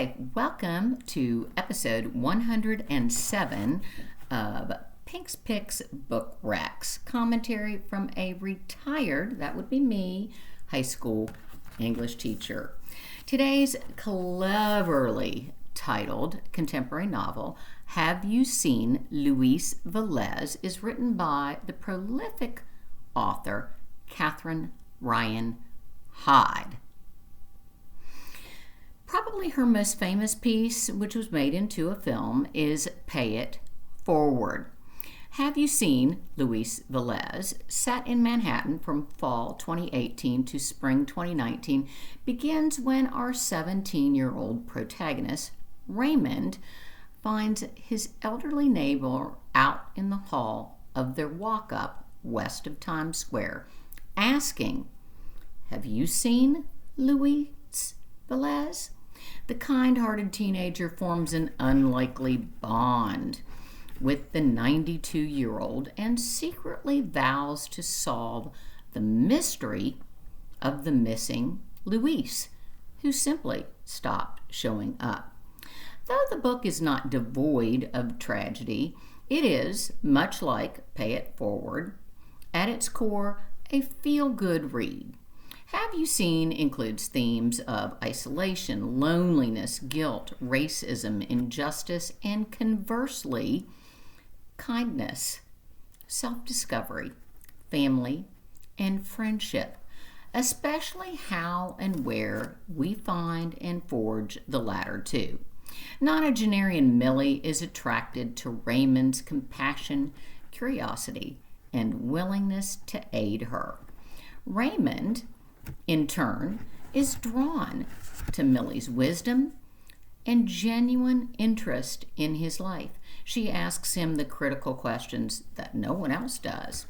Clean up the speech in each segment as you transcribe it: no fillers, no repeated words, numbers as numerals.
Hi, welcome to episode 107 of Pink's Picks Book Rex, commentary from a retired, that would be me, high school English teacher. Today's cleverly titled contemporary novel, Have You Seen Luis Velez, is written by the prolific author Ryan Hyde. Probably her most famous piece, which was made into a film, is Pay It Forward. Have You Seen Luis Velez, set in Manhattan from fall 2018 to spring 2019, begins when our 17-year-old protagonist, Raymond, finds his elderly neighbor out in the hall of their walk-up west of Times Square, asking, "Have you seen Luis Velez?" The kind-hearted teenager forms an unlikely bond with the 92-year-old and secretly vows to solve the mystery of the missing Luis, who simply stopped showing up. Though the book is not devoid of tragedy, it is, much like Pay It Forward, at its core, a feel-good read. Have You Seen includes themes of isolation, loneliness, guilt, racism, injustice, and conversely, kindness, self-discovery, family, and friendship, especially how and where we find and forge the latter two. Nonagenarian Millie is attracted to Raymond's compassion, curiosity, and willingness to aid her. Raymond, in turn, is drawn to Millie's wisdom and genuine interest in his life. She asks him the critical questions that no one else does.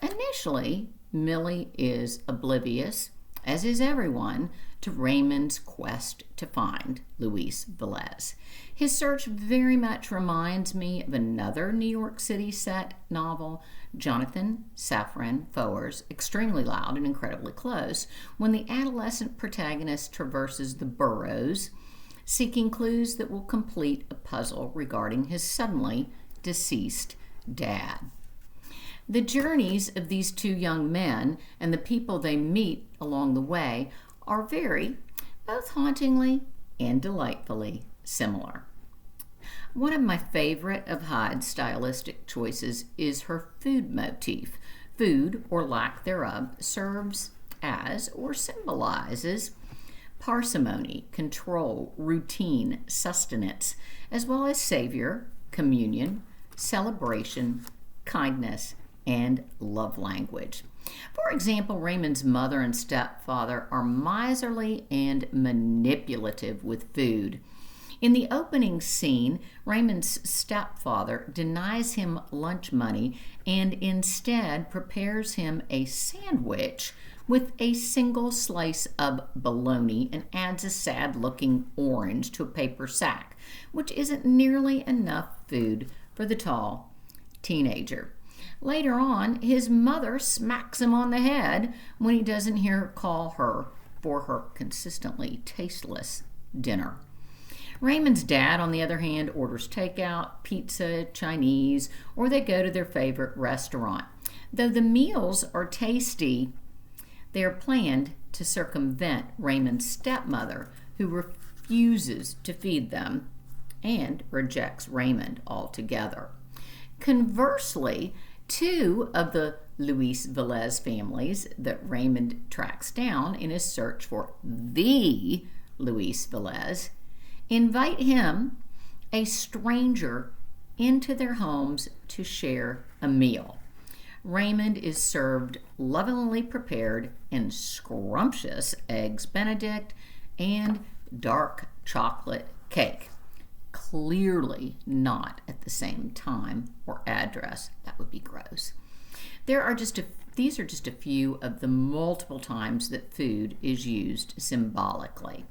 Initially, Millie is oblivious, as is everyone, to Raymond's quest to find Luis Velez. His search very much reminds me of another New York City set novel, Jonathan Safran Foer's Extremely Loud and Incredibly Close, when the adolescent protagonist traverses the boroughs, seeking clues that will complete a puzzle regarding his suddenly deceased dad. The journeys of these two young men and the people they meet along the way are very, both hauntingly and delightfully similar. One of my favorite of Hyde's stylistic choices is her food motif. Food, or lack thereof, serves as or symbolizes parsimony, control, routine, sustenance, as well as savior, communion, celebration, kindness, and love language. For example, Raymond's mother and stepfather are miserly and manipulative with food. In the opening scene, Raymond's stepfather denies him lunch money and instead prepares him a sandwich with a single slice of bologna and adds a sad-looking orange to a paper sack, which isn't nearly enough food for the tall teenager. Later on, his mother smacks him on the head when he doesn't hear her call her for her consistently tasteless dinner. Raymond's dad, on the other hand, orders takeout, pizza, Chinese, or they go to their favorite restaurant. Though the meals are tasty, they are planned to circumvent Raymond's stepmother, who refuses to feed them and rejects Raymond altogether. Conversely, two of the Luis Velez families that Raymond tracks down in his search for the Luis Velez invite him, a stranger, into their homes to share a meal. Raymond is served lovingly prepared and scrumptious eggs Benedict and dark chocolate cake. Clearly not at the same time or address. That would be gross. These are just a few of the multiple times that food is used symbolically.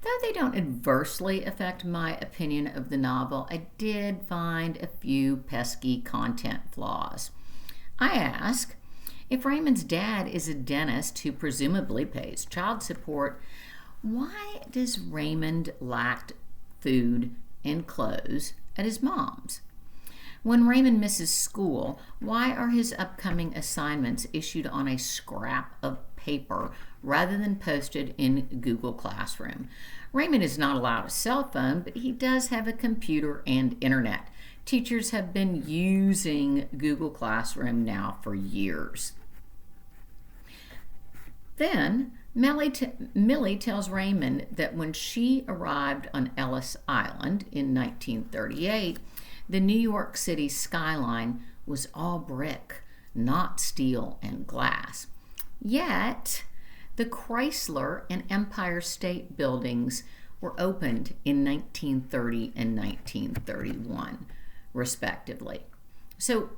Though they don't adversely affect my opinion of the novel, I did find a few pesky content flaws. I ask, if Raymond's dad is a dentist who presumably pays child support, Why does Raymond lack food and clothes at his mom's? When Raymond misses school, why are his upcoming assignments issued on a scrap of paper rather than posted in Google Classroom? Raymond is not allowed a cell phone, but he does have a computer and internet. Teachers have been using Google Classroom now for years. Then, Millie tells Raymond that when she arrived on Ellis Island in 1938, the New York City skyline was all brick, not steel and glass. Yet, the Chrysler and Empire State Buildings were opened in 1930 and 1931, respectively. So,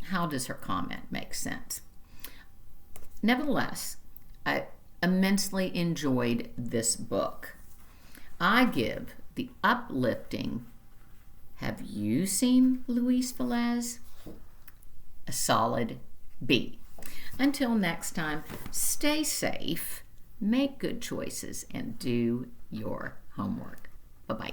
how does her comment make sense? Nevertheless, I immensely enjoyed this book. I give the uplifting Have You Seen Luis Velez? A solid B. Until next time, stay safe, make good choices, and do your homework. Bye-bye.